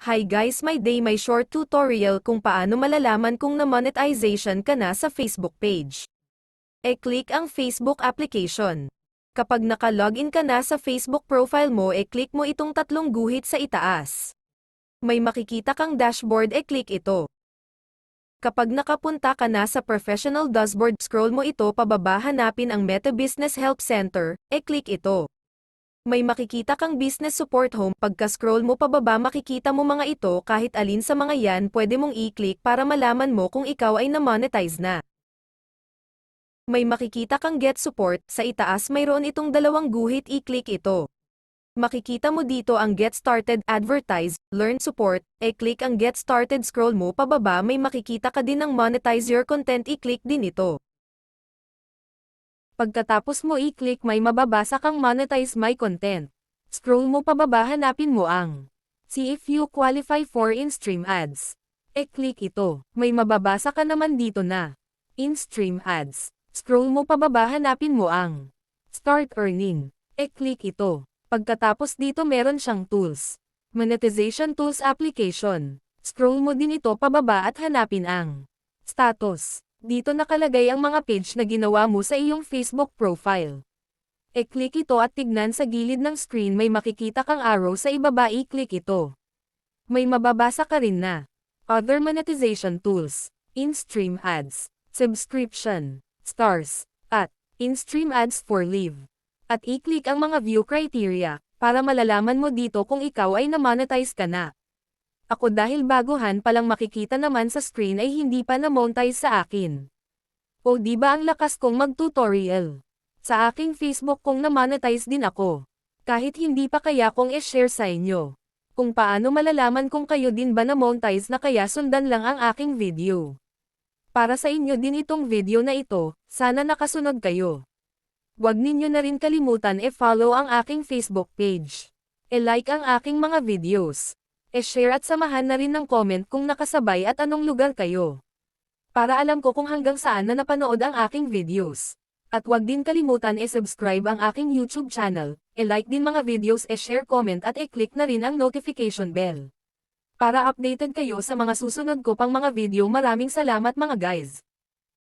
Hi guys, my short tutorial kung paano malalaman kung na-monetization ka na sa Facebook page. E-click ang Facebook application. Kapag naka-login ka na sa Facebook profile mo, e-click mo itong tatlong guhit sa itaas. May makikita kang dashboard, e-click ito. Kapag nakapunta ka na sa professional dashboard, scroll mo ito pababa, hanapin ang Meta Business Help Center, e-click ito. May makikita kang Business Support Home, pagka-scroll mo pababa makikita mo mga ito, kahit alin sa mga yan pwede mong i-click para malaman mo kung ikaw ay na-monetize na. May makikita kang Get Support, sa itaas mayroon itong dalawang guhit, i-click ito. Makikita mo dito ang Get Started, Advertise, Learn Support, e-click ang Get Started, scroll mo pababa may makikita ka din ng Monetize Your Content, i-click din ito. Pagkatapos mo i-click may mababasa kang Monetize My Content. Scroll mo pababa, hanapin mo ang See if you qualify for in-stream ads. E-click ito. May mababasa ka naman dito na in-stream ads. Scroll mo pababa, hanapin mo ang Start Earning. E-click ito. Pagkatapos dito meron siyang Tools. Monetization Tools Application. Scroll mo din ito pababa at hanapin ang Status. Dito nakalagay ang mga page na ginawa mo sa iyong Facebook profile. E-click ito at tignan sa gilid ng screen may makikita kang arrow sa ibaba, i-click ito. May mababasa ka rin na Other Monetization Tools, In-Stream Ads, Subscription, Stars, at In-Stream Ads for Live. At i-click ang mga view criteria para malalaman mo dito kung ikaw ay na-monetize ka na. Ako dahil baguhan palang makikita naman sa screen ay hindi pa na-monetize sa akin. O di ba ang lakas kong mag-tutorial? Sa aking Facebook kung na-monetize din ako. Kahit hindi pa, kaya kong i-share sa inyo. Kung paano malalaman kung kayo din ba na-monetize na, kaya sundan lang ang aking video. Para sa inyo din itong video na ito, sana nakasunod kayo. Huwag ninyo na rin kalimutan e-follow ang aking Facebook page. E-like ang aking mga videos. E-share at samahan na rin ng comment kung nakasabay at anong lugar kayo. Para alam ko kung hanggang saan na napanood ang aking videos. At huwag din kalimutan e-subscribe ang aking YouTube channel, e-like din mga videos, e-share, comment at e-click na rin ang notification bell. Para updated kayo sa mga susunod ko pang mga video. Maraming salamat mga guys.